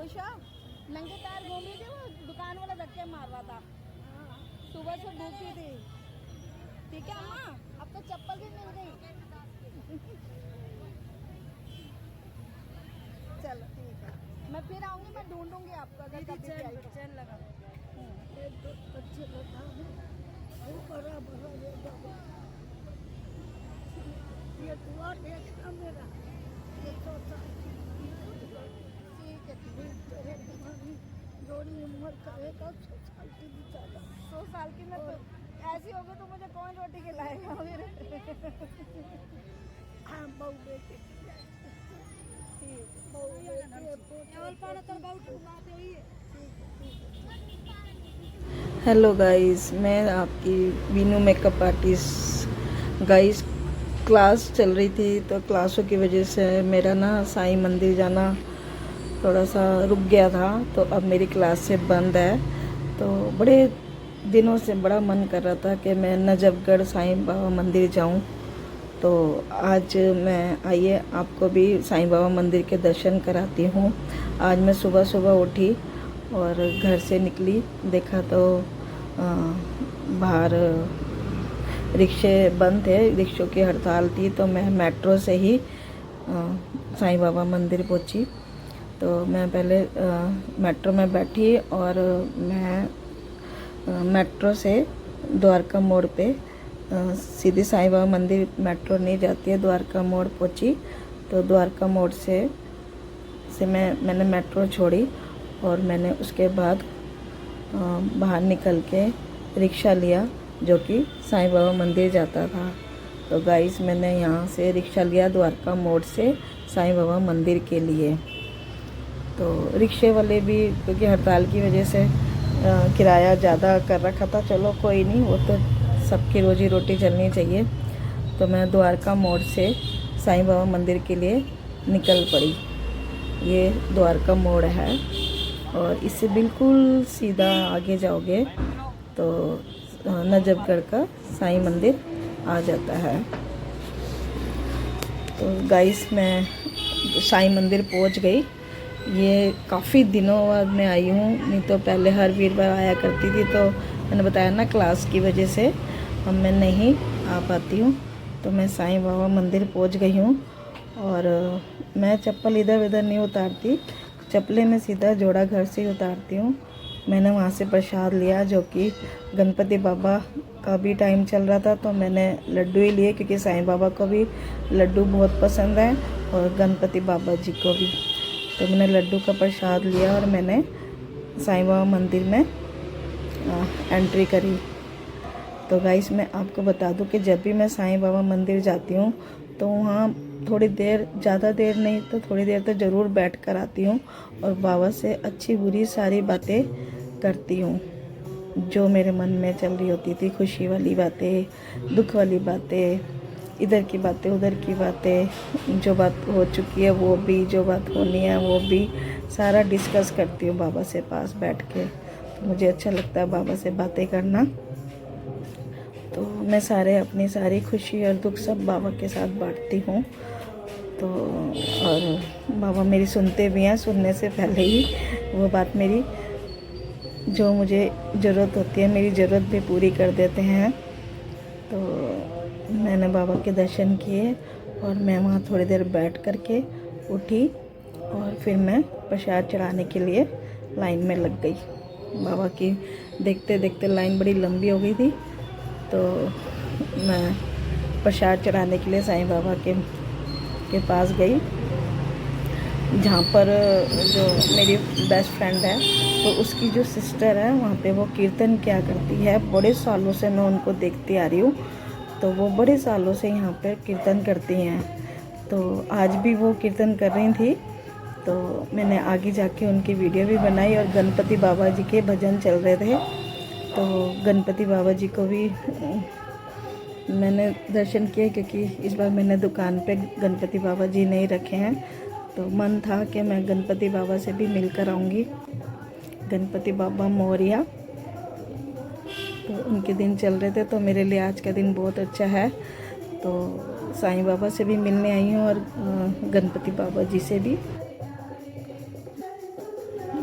खुश हो? नंगे पैर घूमी थी, वो दुकान वाला धक्के मार रहा था। सुबह से भूखी थी। ठीक है अम्मा, अब तो चप्पल भी मिल गई। चलो ठीक है, मैं फिर आऊंगी, मैं ढूंढूंगी आपको अगर कभी भी आई तो। चल लगा अच्छे लगा वो बड़ा बड़ा ये दुआ देखना मेरा, ये छोटा ठीक है। तेरे तुम्हारी जोड़ी उम्र करेगा 100 साल की भी ज़्यादा। 100 साल की मैं तो ऐसी होगी तो मुझे कौन रोटी खिलाएगा मेरे। हाँ बहू बेटी ठीक, बहू बेटी। हेलो गाइस, मैं आपकी Veenu makeup artist. Guys, class चल रही थी तो क्लासों की वजह से मेरा ना साईं मंदिर जाना थोड़ा सा रुक गया था। तो अब मेरी क्लास से बंद है। तो बड़े दिनों से बड़ा मन कर रहा था कि मैं नजफगढ़ साईं बाबा मंदिर जाऊं। तो आज मैं आइए आपको भी साईं बाबा मंदिर के दर्शन कराती हूँ। आज मैं सुबह सुबह उठी और घर से निकली, देखा तो बाहर रिक्शे बंद थे, रिक्शों की हड़ताल थी। तो मैं मेट्रो से ही साईं बाबा मंदिर पहुंची। तो मैं पहले मेट्रो में बैठी और मैं मेट्रो से द्वारका मोड़ पे सीधी साईं बाबा मंदिर मेट्रो नहीं जाती है, द्वारका मोड़ पहुंची। तो द्वारका मोड़ से मैंने मेट्रो छोड़ी और मैंने उसके बाद बाहर निकल के रिक्शा लिया जो कि साईं बाबा मंदिर जाता था। तो गाइस, मैंने यहाँ से रिक्शा लिया द्वारका मोड़ से साईं बाबा मंदिर के लिए। तो रिक्शे वाले भी क्योंकि हड़ताल की वजह से किराया ज़्यादा कर रखा था। चलो कोई नहीं, वो तो सबकी रोजी रोटी चलनी चाहिए। तो मैं द्वारका मोड़ से साईं बाबा मंदिर के लिए निकल पड़ी। ये द्वारका मोड़ है और इससे बिल्कुल सीधा आगे जाओगे तो नजफगढ़ का साईं मंदिर आ जाता है। तो गाइस, मैं साईं मंदिर पहुंच गई। ये काफ़ी दिनों बाद मैं आई हूँ, नहीं तो पहले हर वीरवार आया करती थी। तो मैंने बताया ना, क्लास की वजह से अब मैं नहीं आ पाती हूँ। तो मैं साईं बाबा मंदिर पहुँच गई हूँ और मैं चप्पल इधर उधर नहीं उतारती, चप्पलें मैं सीधा जोड़ा घर से ही उतारती हूँ। मैंने वहाँ से प्रसाद लिया जो कि गणपति बाबा का भी टाइम चल रहा था, तो मैंने लड्डू ही लिए क्योंकि साईं बाबा को भी लड्डू बहुत पसंद है और गणपति बाबा जी को भी। तो मैंने लड्डू का प्रसाद लिया और मैंने साईं बाबा मंदिर में एंट्री करी। तो गाइस, मैं आपको बता दूं कि जब भी मैं साईं बाबा मंदिर जाती हूँ तो वहाँ थोड़ी देर, ज़्यादा देर नहीं तो थोड़ी देर तो ज़रूर बैठ कर आती हूँ और बाबा से अच्छी बुरी सारी बातें करती हूँ जो मेरे मन में चल रही होती थी। खुशी वाली बातें, दुख वाली बातें, इधर की बातें उधर की बातें, जो बात हो चुकी है वो भी, जो बात होनी है वो भी, सारा डिस्कस करती हूँ बाबा से पास बैठ के। तो मुझे अच्छा लगता है बाबा से बातें करना। तो मैं अपनी सारी खुशी और दुख सब बाबा के साथ बांटती हूँ। तो और बाबा मेरी सुनते भी हैं, सुनने से पहले ही वो बात मेरी जो मुझे ज़रूरत होती है, मेरी ज़रूरत भी पूरी कर देते हैं। तो मैंने बाबा के दर्शन किए और मैं वहाँ थोड़ी देर बैठ कर के उठी और फिर मैं प्रसाद चढ़ाने के लिए लाइन में लग गई। बाबा की देखते देखते लाइन बड़ी लंबी हो गई थी। तो मैं प्रसाद चढ़ाने के लिए साईं बाबा के पास गई, जहाँ पर जो मेरी बेस्ट फ्रेंड है तो उसकी जो सिस्टर है वहाँ पे वो कीर्तन क्या करती है। बड़े सालों से मैं उनको देखती आ रही हूँ, तो वो बड़े सालों से यहाँ पे कीर्तन करती हैं। तो आज भी वो कीर्तन कर रही थी, तो मैंने आगे जाके उनकी वीडियो भी बनाई और गणपति बाबा जी के भजन चल रहे थे। तो गणपति बाबा जी को भी मैंने दर्शन किए क्योंकि इस बार मैंने दुकान पे गणपति बाबा जी नहीं रखे हैं। तो मन था कि मैं गणपति बाबा से भी मिलकर आऊँगी। गणपति बाबा मोरिया। तो उनके दिन चल रहे थे, तो मेरे लिए आज का दिन बहुत अच्छा है। तो साईं बाबा से भी मिलने आई हूँ और गणपति बाबा जी से भी।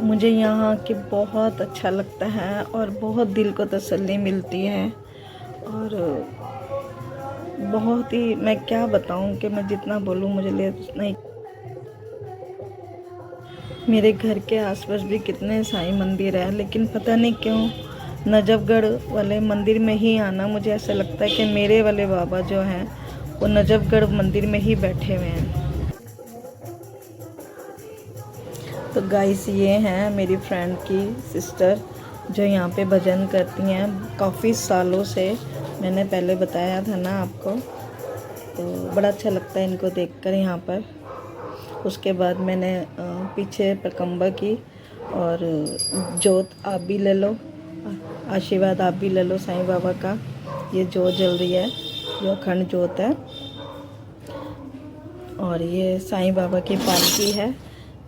मुझे यहाँ के बहुत अच्छा लगता है और बहुत दिल को तसल्ली मिलती है। और बहुत ही, मैं क्या बताऊँ कि मैं जितना बोलूँ मुझे नहीं। मेरे घर के आसपास भी कितने साईं मंदिर है, लेकिन पता नहीं क्यों नजफगढ़ वाले मंदिर में ही आना मुझे ऐसा लगता है कि मेरे वाले बाबा जो हैं वो नजफगढ़ मंदिर में ही बैठे हुए हैं। तो गाइस, ये हैं मेरी फ्रेंड की सिस्टर जो यहाँ पे भजन करती हैं काफ़ी सालों से। मैंने पहले बताया था ना आपको, तो बड़ा अच्छा लगता है इनको देखकर यहाँ पर। उसके बाद मैंने पीछे प्रकम्बा की, और जोत आप भी ले लो, आशीर्वाद आप भी ले लो साईं बाबा का। ये जोत जल रही है जो अखंड जोत है, और ये साईं बाबा की पालकी है।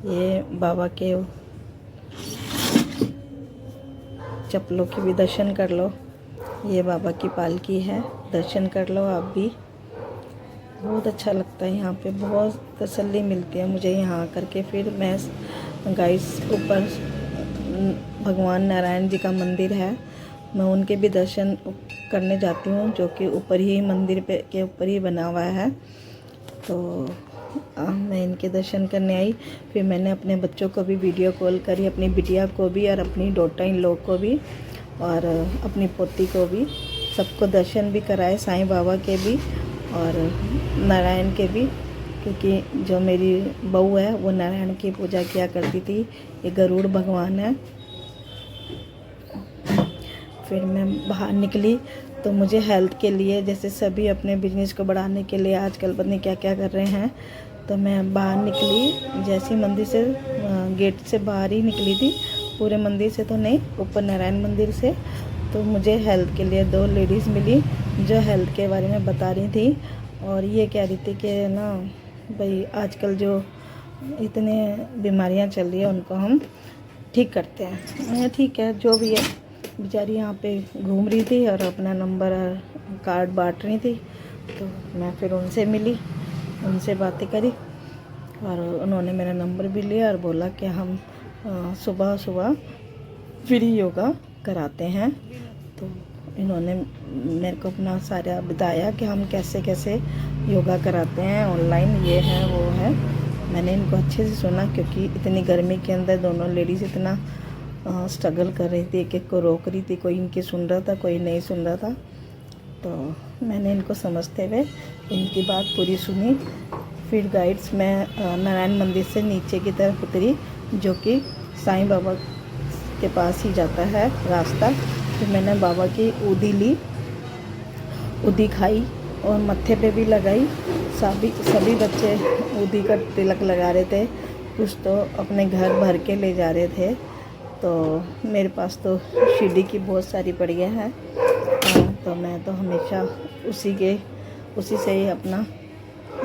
ये बाबा के चप्पलों की भी दर्शन कर लो। ये बाबा की पालकी है, दर्शन कर लो आप भी। बहुत अच्छा लगता है यहाँ पे, बहुत तसल्ली मिलती है मुझे यहाँ आकर के। फिर मैं गाइस ऊपर भगवान नारायण जी का मंदिर है, मैं उनके भी दर्शन करने जाती हूँ, जो कि ऊपर ही मंदिर के ऊपर ही बना हुआ है। तो मैं इनके दर्शन करने आई। फिर मैंने अपने बच्चों को भी वीडियो कॉल करी, अपनी बिटिया को भी और अपनी डॉटर इन लोग को भी और अपनी पोती को भी, सबको दर्शन भी कराए, साईं बाबा के भी और नारायण के भी, क्योंकि जो मेरी बहू है वो नारायण की पूजा किया करती थी। ये गरुड़ भगवान है। फिर मैं बाहर निकली तो मुझे हेल्थ के लिए, जैसे सभी अपने बिजनेस को बढ़ाने के लिए आजकल पता नहीं क्या क्या कर रहे हैं, तो मैं बाहर निकली। जैसी मंदिर से गेट से बाहर ही निकली थी, पूरे मंदिर से तो नहीं, ऊपर नारायण मंदिर से। तो मुझे हेल्थ के लिए 2 लेडीज़ मिली जो हेल्थ के बारे में बता रही थी, और ये कह रही थी कि ना भाई आजकल जो इतने बीमारियां चल रही है उनको हम ठीक करते हैं। मैं ठीक है, जो भी है। बेचारी यहाँ पे घूम रही थी और अपना नंबर कार्ड बांट रही थी, तो मैं फिर उनसे मिली, उनसे बातें करी, और उन्होंने मेरा नंबर भी लिया और बोला कि हम सुबह सुबह फ्री योगा कराते हैं। तो इन्होंने मेरे को अपना सारा बताया कि हम कैसे कैसे योगा कराते हैं, ऑनलाइन ये है वो है। मैंने इनको अच्छे से सुना, क्योंकि इतनी गर्मी के अंदर दोनों लेडीज़ इतना स्ट्रगल कर रही थी, एक एक को रोक रही थी, कोई इनकी सुन रहा था, कोई नहीं सुन रहा था। तो मैंने इनको समझते हुए इनकी बात पूरी सुनी। फिर गाइड्स मैं नारायण मंदिर से नीचे की तरफ उतरी, जो कि साईं बाबा के पास ही जाता है रास्ता। फिर मैंने बाबा की ऊदी ली, ऊदी खाई और मत्थे पे भी लगाई। सभी बच्चे ऊदी का तिलक लगा रहे थे, कुछ तो अपने घर भर के ले जा रहे थे। तो मेरे पास तो शिरडी की बहुत सारी पड़ियाँ हैं, तो मैं तो हमेशा उसी से ही अपना,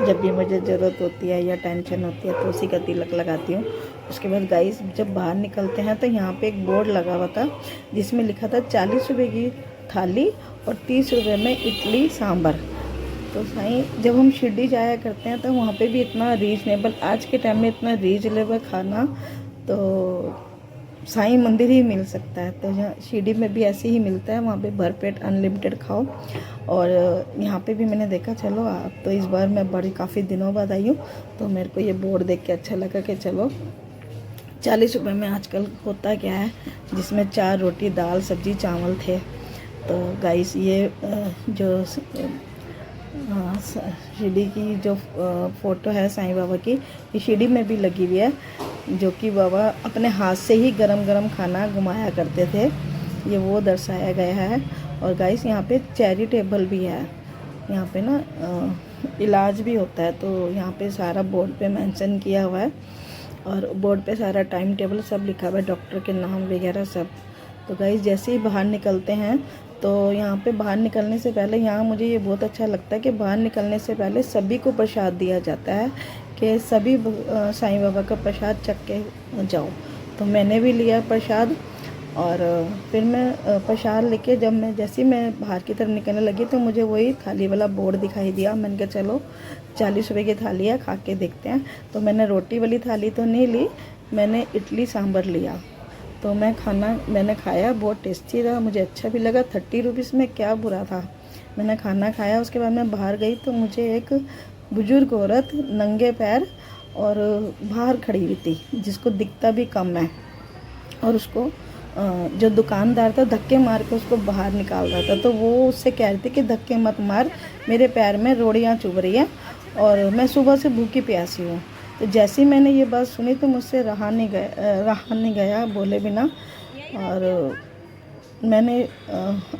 जब भी मुझे ज़रूरत होती है या टेंशन होती है तो उसी का तिलक लगाती हूँ। उसके बाद गाइस जब बाहर निकलते हैं तो यहाँ पे एक बोर्ड लगा हुआ था जिसमें लिखा था 40 रुपये की थाली और 30 रुपये में इडली सांभर। तो साईं, जब हम शिरडी जाया करते हैं तो वहाँ पे भी इतना रीजनेबल, आज के टाइम में इतना रीजनेबल खाना तो साईं मंदिर ही मिल सकता है। तो यहाँ शिरडी में भी ऐसे ही मिलता है, वहाँ पे भरपेट अनलिमिटेड खाओ। और यहाँ पे भी मैंने देखा, चलो आप तो इस बार मैं बड़ी काफ़ी दिनों बाद आई हूँ, तो मेरे को ये बोर्ड देख के अच्छा लगा कि चलो 40 रुपये में आजकल होता क्या है, जिसमें 4 रोटी दाल सब्जी चावल थे। तो गाइस ये जो शिरडी की जो फ़ोटो है साईं बाबा की, ये शिरडी में भी लगी हुई है, जो कि बाबा अपने हाथ से ही गरम गरम खाना घुमाया करते थे, ये वो दर्शाया गया है। और गाइस यहाँ पे चैरिटेबल भी है, यहाँ पे ना इलाज भी होता है, तो यहाँ पे सारा बोर्ड पे मेंशन किया हुआ है, और बोर्ड पे सारा टाइम टेबल सब लिखा हुआ है, डॉक्टर के नाम वगैरह सब। तो गाइस जैसे ही बाहर निकलते हैं तो यहाँ पे बाहर निकलने से पहले, यहाँ मुझे ये बहुत अच्छा लगता है कि बाहर निकलने से पहले सभी को प्रसाद दिया जाता है, कि सभी साईं बाबा का प्रसाद चख के जाओ। तो मैंने भी लिया प्रसाद, और फिर मैं प्रसाद लेके जैसे मैं बाहर की तरफ निकलने लगी तो मुझे वही थाली वाला बोर्ड दिखाई दिया। मैंने कहा चलो 40 रुपये की थाली है, खा के देखते हैं। तो मैंने रोटी वाली थाली तो नहीं ली, मैंने इडली सांभर लिया। तो मैंने खाया, बहुत टेस्टी रहा, मुझे अच्छा भी लगा। 30 रुपीज़ में क्या बुरा था। मैंने खाना खाया, उसके बाद मैं बाहर गई तो मुझे एक बुजुर्ग औरत नंगे पैर और बाहर खड़ी हुई थी, जिसको दिखता भी कम है, और उसको जो दुकानदार था धक्के मार के उसको बाहर निकाल रहा था। तो वो उससे कह रही थी कि धक्के मत मार, मेरे पैर में रोड़ियाँ चुभ रही हैं और मैं सुबह से भूखी प्यासी हूँ। तो जैसे ही मैंने ये बात सुनी तो मुझसे रहा नहीं गया बोले बिना। और मैंने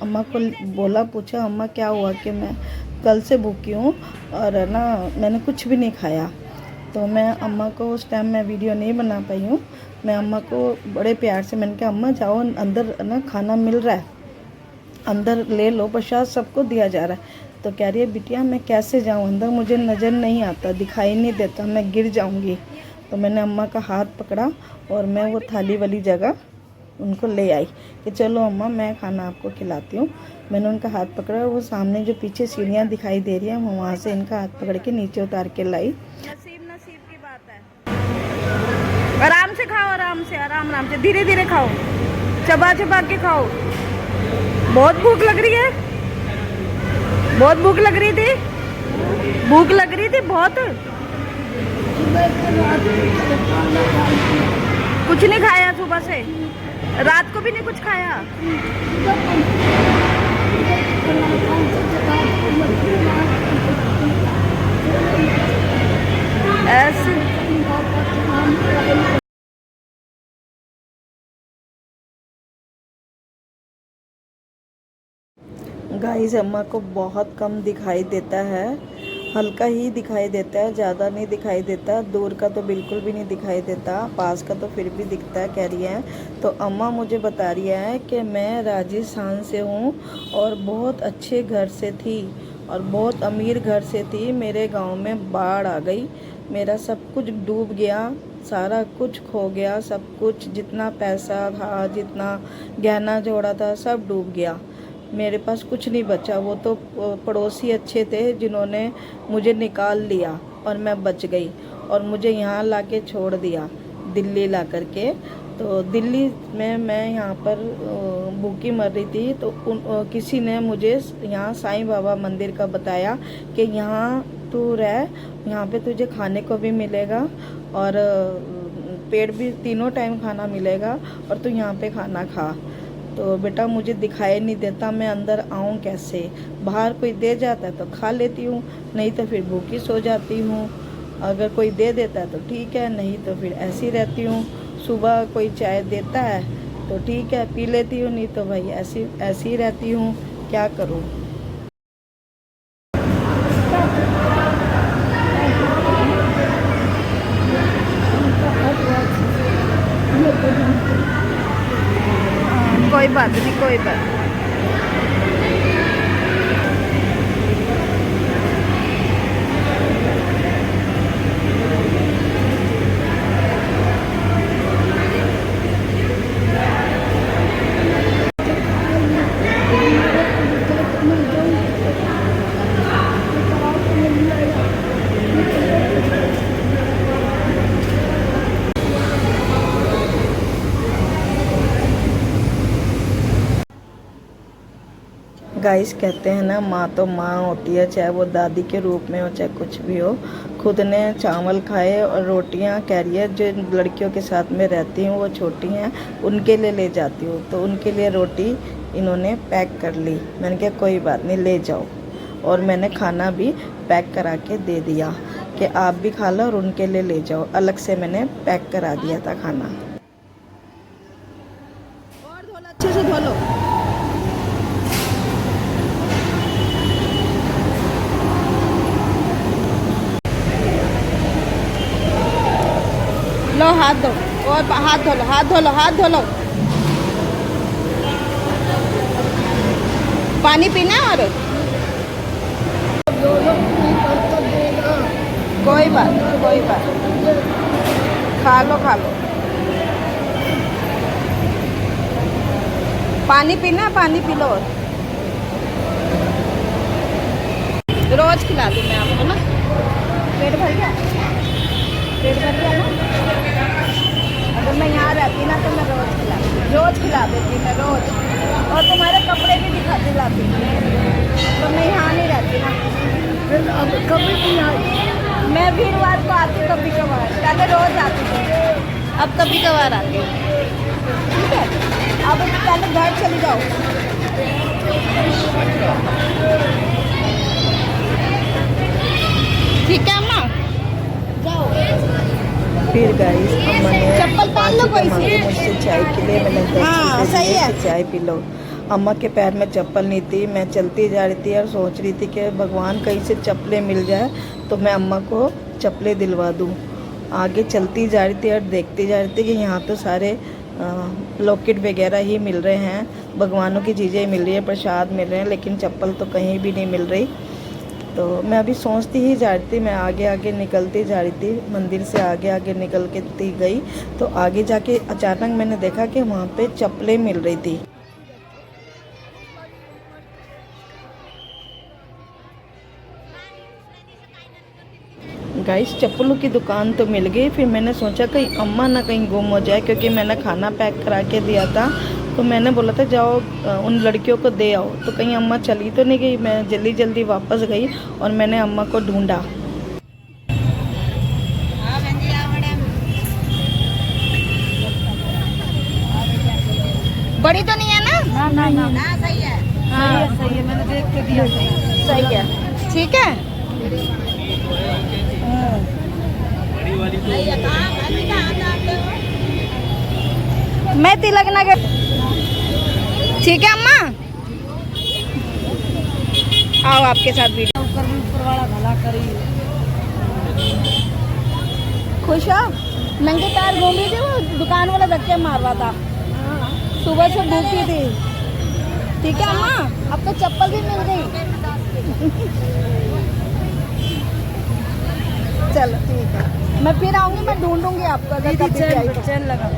अम्मा को बोला, पूछा अम्मा क्या हुआ, कि मैं कल से भूखी हूँ और है ना मैंने कुछ भी नहीं खाया। तो मैं अम्मा को उस टाइम मैं वीडियो नहीं बना पाई हूँ। मैं अम्मा को बड़े प्यार से मैंने कहा अम्मा जाओ अंदर ना खाना मिल रहा है, अंदर ले लो, प्रसाद सबको दिया जा रहा है। तो कह रही है बिटिया मैं कैसे जाऊँ अंदर, मुझे नज़र नहीं आता, दिखाई नहीं देता, मैं गिर जाऊँगी। तो मैंने अम्मा का हाथ पकड़ा और मैं वो थाली वाली जगह उनको ले आई कि चलो अम्मा मैं खाना आपको खिलाती हूँ। मैंने उनका हाथ पकड़ा और वो सामने जो पीछे सीढ़ियाँ दिखाई दे रही हैं मैं वहाँ से इनका हाथ पकड़ के नीचे उतार के लाई। नसीब की बात है। आराम से खाओ, आराम से धीरे धीरे खाओ, चबा चबा के खाओ। बहुत भूख लग रही है, बहुत भूख लग रही थी, भूख लग रही थी बहुत। कुछ नहीं खाया सुबह से, रात को भी नहीं कुछ खाया। ऐसे गाइस अम्मा को बहुत कम दिखाई देता है, हल्का ही दिखाई देता है, ज़्यादा नहीं दिखाई देता। दूर का तो बिल्कुल भी नहीं दिखाई देता, पास का तो फिर भी दिखता है, कह रही है। तो अम्मा मुझे बता रही है कि मैं राजस्थान से हूँ और बहुत अच्छे घर से थी और बहुत अमीर घर से थी। मेरे गांव में बाढ़ आ गई, मेरा सब कुछ डूब गया, सारा कुछ खो गया, सब कुछ जितना पैसा था, जितना गहना जोड़ा था, सब डूब गया। मेरे पास कुछ नहीं बचा। वो तो पड़ोसी अच्छे थे जिन्होंने मुझे निकाल लिया और मैं बच गई और मुझे यहाँ लाके छोड़ दिया, दिल्ली ला करके। तो दिल्ली में मैं यहाँ पर भूखी मर रही थी। तो किसी ने मुझे यहाँ साईं बाबा मंदिर का बताया कि यहाँ तू रह, यहाँ पे तुझे खाने को भी मिलेगा और पेट भी, तीनों टाइम खाना मिलेगा और तू यहाँ पे खाना खा। तो बेटा मुझे दिखाई नहीं देता, मैं अंदर आऊँ कैसे? बाहर कोई दे जाता है तो खा लेती हूँ, नहीं तो फिर भूखी सो जाती हूँ। अगर कोई दे देता है तो ठीक है, नहीं तो फिर ऐसी रहती हूँ। सुबह कोई चाय देता है तो ठीक है पी लेती हूँ, नहीं तो भाई ऐसी ही रहती हूँ, क्या करूँ। कोई बात नहीं, कोई बात। गाइस कहते हैं ना, माँ तो माँ होती है, चाहे वो दादी के रूप में हो चाहे कुछ भी हो। खुद ने चावल खाए और रोटियाँ कैरियर जो लड़कियों के साथ में रहती हूँ वो छोटी हैं उनके लिए ले जाती हूँ। तो उनके लिए रोटी इन्होंने पैक कर ली। मैंने कहा कोई बात नहीं ले जाओ, और मैंने खाना भी पैक करा के दे दिया कि आप भी खा लो और उनके लिए ले जाओ। अलग से मैंने पैक करा दिया था खाना। और धो लो, अच्छे से धो लो। लो हाथ धो, और हाथ धो लो, हाथ धो लो, हाथ धो लो। पानी पीना और कोई बात, कोई बात, खा लो खा लो। पानी पीना, पानी पी लो। रोज खिला दूँ मैं आपको ना। पेट भर गया, पेट भर गया ना। जब मैं यहाँ रहती ना तो मैं रोज खिला देती मैं रोज, और तुम्हारे कपड़े भी दिलाती, तो मैं यहाँ नहीं रहती ना। फिर अब कभी नहीं आई। मैं वीरवार को आती कभी कभार, पहले रोज आती थी, अब कभी कभार आती हूँ। ठीक है, अब पहले घर चली जाओ। ठीक है अम्मा, जाओ। फिर गाइस अम्मा ने चप्पल पहन लो कोई सी। मुझसे चाय के लिए, मैंने 10 हाँ, रुपए सही दिए है। कि चाय पी लो। अम्मा के पैर में चप्पल नहीं थी, मैं चलती जा रही थी और सोच रही थी कि भगवान कहीं से चप्पलें मिल जाए तो मैं अम्मा को चप्पलें दिलवा दूँ। आगे चलती जा रही थी और देखती जा रही थी कि यहाँ तो सारे लॉकेट वगैरह ही मिल रहे हैं, भगवानों की चीज़ें मिल रही है, प्रसाद मिल रहे हैं, लेकिन चप्पल तो कहीं भी नहीं मिल रही। तो मैं अभी सोचती ही जा रही थी, मैं आगे आगे निकलती जा रही थी, मंदिर से आगे आगे निकल के गई तो आगे जाके अचानक मैंने देखा कि वहाँ पे चप्पलें मिल रही थी। गाइस चप्पलों की दुकान तो मिल गई, फिर मैंने सोचा कहीं अम्मा ना कहीं गुम हो जाए, क्योंकि मैंने खाना पैक करा के दिया था, तो मैंने बोला था जाओ उन लड़कियों को दे आओ, तो कहीं अम्मा चली तो नहीं गई। मैं जल्दी जल्दी वापस गई और मैंने अम्मा को ढूंढा। बड़ी तो नहीं है ना? ना सही है। हाँ सही है, मैंने देख के दिया। सही है, ठीक है। मैं तिलक नगर। ठीक है अम्मा, आओ आपके साथ वीडियो। ऊपर वाला भला करी। खुश हो? नंगे पैर घूम रही थी, वो दुकान वाला धक्के मार रहा था, सुबह से भूखी थी। ठीक है अम्मा, अब तो चप्पल भी मिल गई। चलो ठीक है, मैं फिर आऊंगी, मैं ढूंढूंगी आपको अगर कभी भी आई तो। चल लगा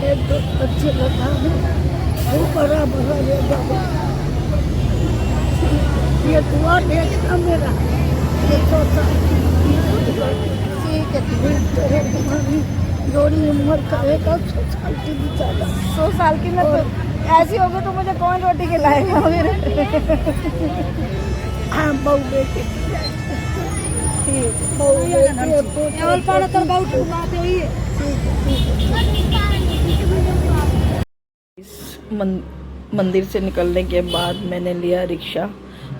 एक दो अच्छे लगा वो बड़ा बड़ा ये बाबा, ये दुआ देखना मेरा, ये छोटा ठीक है। जोड़ी उम्र करेगा 100 साल की भी ज़्यादा। 100 साल की मैं तो ऐसी होगी तो मुझे कौन रोटी खिलाएगा मेरे। हाँ बहू बेटी ठीक, बहू बेटी और पाना तर बहू बात हुई है। मंदिर से निकलने के बाद मैंने लिया रिक्शा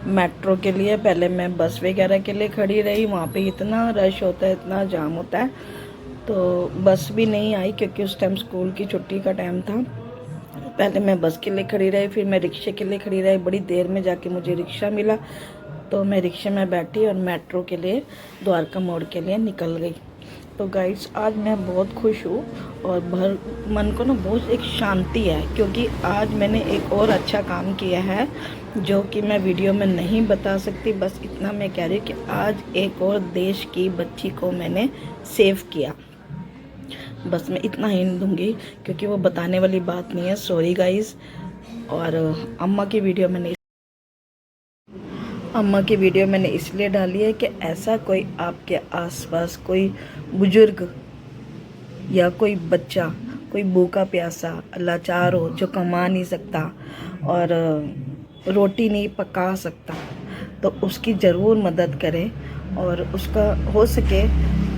मेट्रो के लिए। पहले मैं बस वगैरह के लिए खड़ी रही, वहाँ पे इतना रश होता है, इतना जाम होता है, तो बस भी नहीं आई क्योंकि उस टाइम स्कूल की छुट्टी का टाइम था। पहले मैं बस के लिए खड़ी रही, फिर मैं रिक्शे के लिए खड़ी रही, बड़ी देर में जाके मुझे रिक्शा मिला, तो मैं रिक्शे में बैठी और मेट्रो के लिए द्वारका मोड़ के लिए निकल गई। तो गाइस आज मैं बहुत खुश हूँ और मन को ना बहुत एक शांति है, क्योंकि आज मैंने एक और अच्छा काम किया है जो कि मैं वीडियो में नहीं बता सकती। बस इतना मैं कह रही हूँ कि आज एक और देश की बच्ची को मैंने सेव किया, बस मैं इतना ही दूंगी क्योंकि वो बताने वाली बात नहीं है। Sorry guys. और अम्मा की वीडियो मैंने इसलिए डाली है कि ऐसा कोई आपके आसपास कोई बुजुर्ग या कोई बच्चा, कोई भूखा प्यासा लाचार हो, जो कमा नहीं सकता और रोटी नहीं पका सकता, तो उसकी ज़रूर मदद करें। और उसका हो सके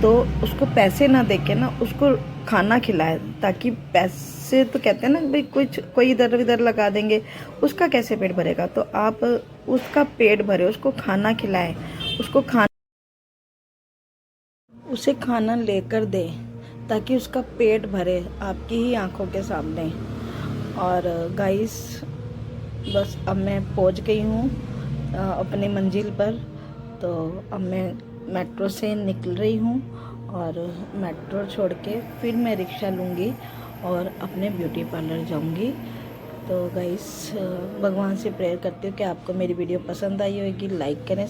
तो उसको पैसे ना देके ना उसको खाना खिलाए, ताकि पैसे तो कहते हैं ना भाई कुछ कोई इधर उधर लगा देंगे, उसका कैसे पेट भरेगा। तो आप उसका पेट भरे, उसको खाना खिलाएं, उसे खाना लेकर दें ताकि उसका पेट भरे आपकी ही आंखों के सामने। और गाइस बस अब मैं पहुंच गई हूँ अपनी मंजिल पर, तो अब मैं मेट्रो से निकल रही हूँ और मेट्रो छोड़ के फिर मैं रिक्शा लूँगी और अपने ब्यूटी पार्लर जाऊँगी। तो गाइस भगवान से प्रेयर करती हूँ कि आपको मेरी वीडियो पसंद आई होगी, लाइक करें।